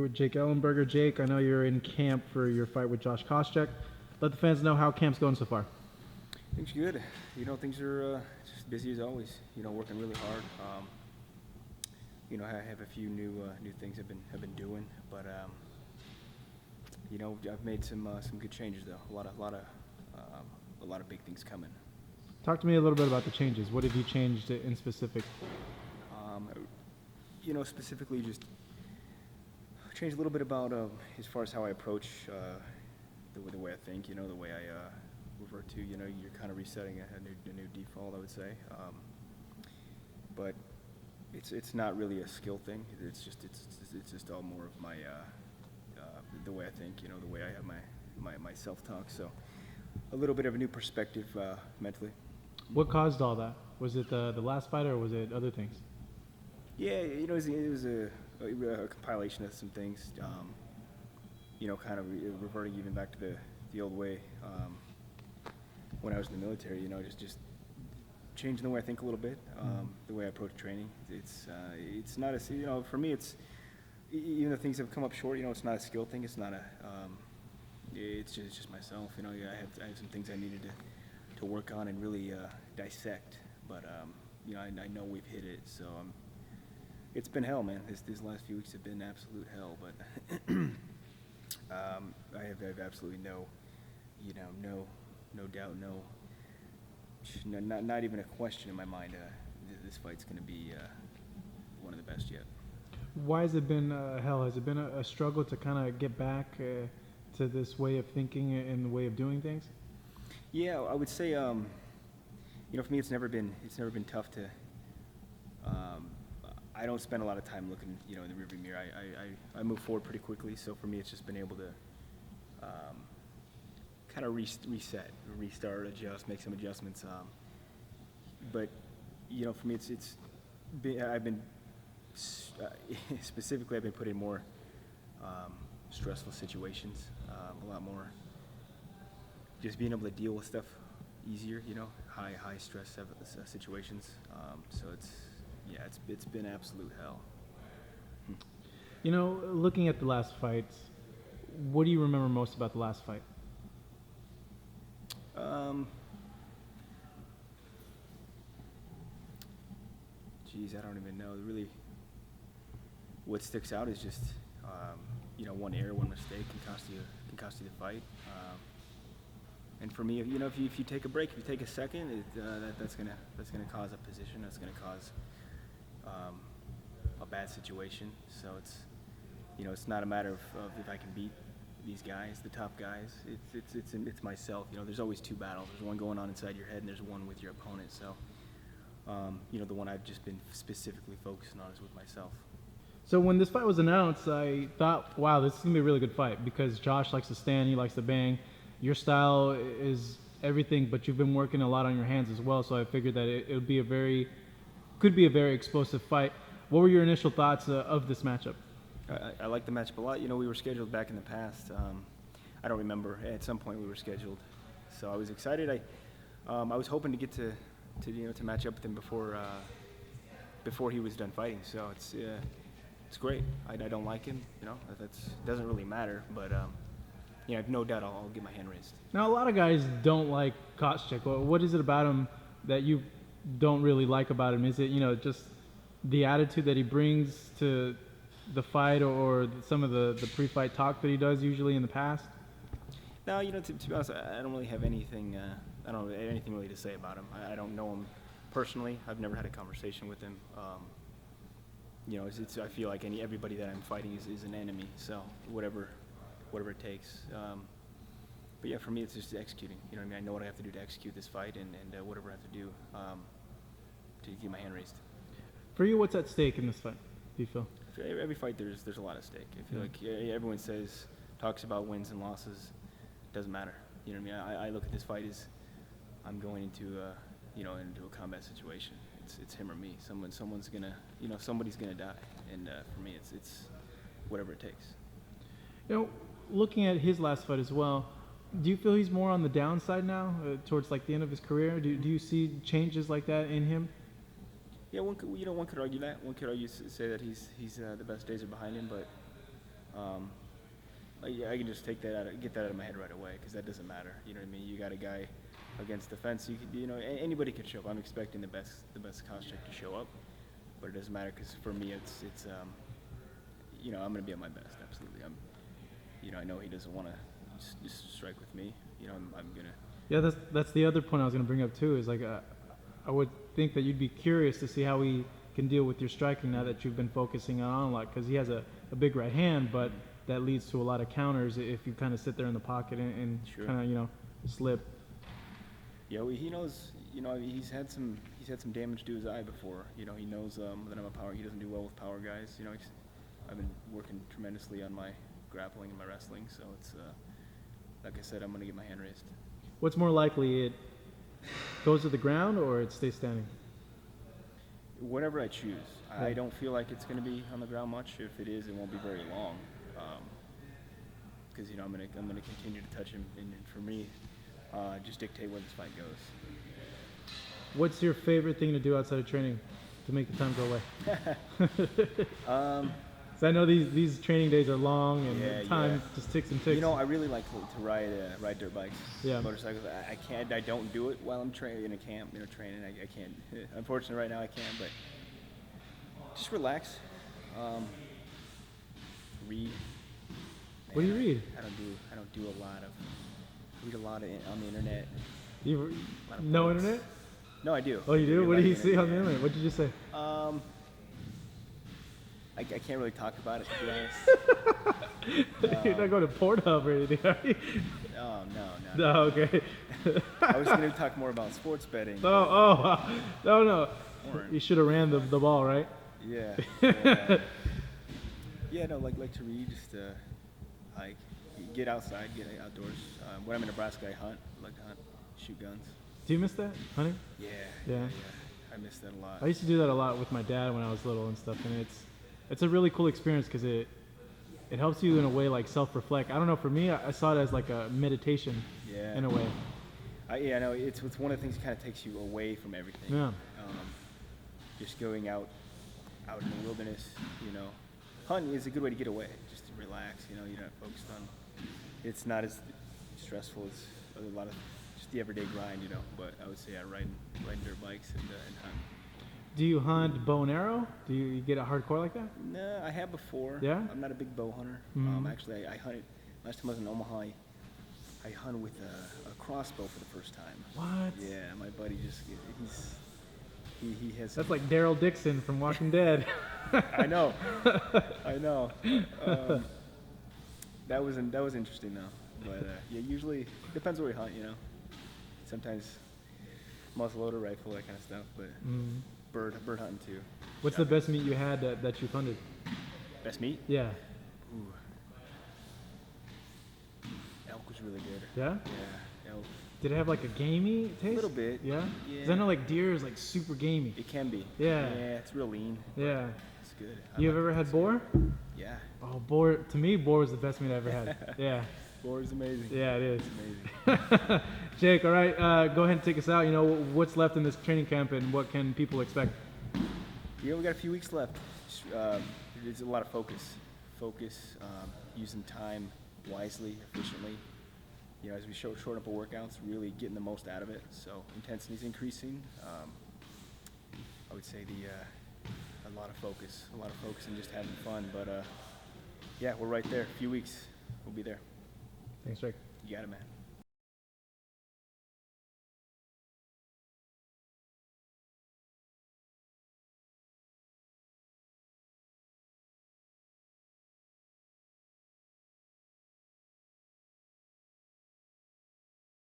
with Jake Ellenberger. Jake, I know you're in camp for your fight with Josh Koscheck. Let the fans know how camp's going so far. Things good. Things are just busy as always. Working really hard. I have a few new things I've been doing, but I've made some good changes though. A lot of big things coming. Talk to me a little bit about the changes. What have you changed in specific? Specifically just change a little bit about as far as how I approach the way I think. The way I revert to. You're kind of resetting a new default, I would say. But it's not really a skill thing. It's just all more of my the way I think. The way I have my self-talk. So a little bit of a new perspective mentally. What caused all that? Was it the last fight, or was it other things? Yeah, it was a compilation of some things. Kind of reverting even back to the old way when I was in the military. Just changing the way I think a little bit, the way I approach training. It's not a for me it's even the things that have come up short. It's not a skill thing. It's not a it's just myself. I have some things I needed to work on and really dissect. But I know we've hit it. So it's been hell, man. These last few weeks have been absolute hell. But I have absolutely no doubt, not even a question in my mind. This fight's going to be one of the best yet. Why has it been hell? Has it been a struggle to kind of get back to this way of thinking and the way of doing things? Yeah, I would say, for me, it's never been tough to. I don't spend a lot of time looking, in the rearview mirror. I move forward pretty quickly. So for me, it's just been able to kind of reset, restart, adjust, make some adjustments. But for me, I've been specifically I've been put in more stressful situations, a lot more. Just being able to deal with stuff easier, high stress situations. So it's been absolute hell. Looking at the last fights, what do you remember most about the last fight? I don't even know. Really, what sticks out is just one error, one mistake can cost you the fight. And for me, if you take a break, if you take a second, that's gonna cause a position. That's gonna cause a bad situation. So it's not a matter of if I can beat these guys, the top guys. It's myself. There's always two battles. There's one going on inside your head, and there's one with your opponent. So the one I've just been specifically focusing on is with myself. So when this fight was announced, I thought, wow, this is gonna be a really good fight because Josh likes to stand, he likes to bang. Your style is everything, but you've been working a lot on your hands as well. So I figured that it could be a very explosive fight. What were your initial thoughts of this matchup? I like the matchup a lot. We were scheduled back in the past. I don't remember. At some point we were scheduled, so I was excited. I was hoping to get to match up with him before he was done fighting. So it's great. I don't like him. That doesn't really matter. But I have no doubt I'll get my hand raised. Now a lot of guys don't like Koscheck. What is it about him that you don't really like about him? Is it just the attitude that he brings to the fight, or some of the pre-fight talk that he does usually in the past? No, to be honest, I don't really have anything. I don't have anything really to say about him. I don't know him personally. I've never had a conversation with him. I feel like everybody that I'm fighting is an enemy. So whatever it takes. But yeah, for me, it's just executing. I know what I have to do to execute this fight, and whatever I have to do to get my hand raised. For you, what's at stake in this fight, do you feel? Every fight, there's a lot at stake. I feel like everyone talks about wins and losses. Doesn't matter. I look at this fight as I'm going into a combat situation. It's him or me. Somebody's gonna die, and for me, it's whatever it takes. Looking at his last fight as well, do you feel he's more on the downside now, towards like the end of his career? Do you see changes like that in him? Yeah, one could argue that. One could say that he's the best days are behind him, but I can just get that out of my head right away, because that doesn't matter. You know what I mean? You got a guy against the fence. Anybody could show up. I'm expecting the best Koscheck to show up, but it doesn't matter, because for me, it's I'm gonna be at my best. Absolutely. I know he doesn't want to just strike with me. I'm gonna. Yeah, that's the other point I was going to bring up too. Is like I would think that you'd be curious to see how he can deal with your striking now that you've been focusing on a lot, because he has a big right hand, but that leads to a lot of counters if you kind of sit there in the pocket and Sure. kind of slip. Yeah, well, he knows. He's had some damage to his eye before. He knows that I'm a power. He doesn't do well with power guys. I've been working tremendously on my grappling and my wrestling, so it's like I said, I'm gonna get my hand raised. What's more likely, it goes to the ground or it stays standing? Whatever I choose. Yeah. I don't feel like it's going to be on the ground much. If it is, it won't be very long. Because I'm going to continue to touch him, and for me, just dictate where this fight goes. What's your favorite thing to do outside of training to make the time go away? So I know these training days are long and Yeah, the time yeah. just ticks and ticks. I really like to ride dirt bikes, Yeah. motorcycles. I don't do it while I'm training in a camp, training. I can't. Unfortunately, right now I can't, but just relax. Read. What do you read? I don't do a lot of. Read a lot on the internet. You Lot of no books. internet? No, I do. Oh, you I do? read a What lot do you of see on the yeah. internet? What did you say? I can't really talk about it, to be honest. You're not going to Pornhub or anything, are you? Oh, no. No, okay. I was going to talk more about sports betting. No. Porn. You should have ran the ball, right? Yeah. Like to read, just hike, get outside, get outdoors. When I'm in Nebraska, I hunt. I like to hunt, shoot guns. Do you miss that, hunting? Yeah. I miss that a lot. I used to do that a lot with my dad when I was little and stuff, and it's a really cool experience because it helps you in a way like self-reflect. I don't know, for me, I saw it as like a meditation in a way. I know it's one of the things that kind of takes you away from everything. Yeah. Just going out in the wilderness, hunting is a good way to get away, just to relax. You're not focused on. It's not as stressful as a lot of just the everyday grind, But I would say riding dirt bikes and hunt. Do you hunt bow and arrow? Do you get it hardcore like that? No, I have before. Yeah? I'm not a big bow hunter. Mhm. Actually, I hunted last time I was in Omaha. I hunted with a crossbow for the first time. What? Yeah, my buddy he has. That's like Daryl Dixon from Walking Dead. I know. That was interesting though. But usually depends where we hunt. Sometimes muzzleloader rifle, that kind of stuff. But bird hunting too. What's the best meat you had that you've hunted? Best meat? Yeah. Ooh. Elk was really good. Yeah? Yeah, elk. Did it have like a gamey taste? A little bit. Yeah? Yeah. 'Cause I know like deer is like super gamey. It can be. Yeah. Yeah, it's real lean. Yeah. It's good. You've ever had boar? Yeah. Oh, boar. To me, boar was the best meat I ever had. Yeah. Boar is amazing. Yeah, it is. It's amazing. Jake, all right, go ahead and take us out. What's left in this training camp and what can people expect? We got a few weeks left. There's a lot of focus, using time wisely, efficiently. As we shorten up our workouts, really getting the most out of it. So intensity's increasing. I would say a lot of focus and just having fun. But yeah, we're right there. A few weeks, we'll be there. Thanks, Jake. You got it, man.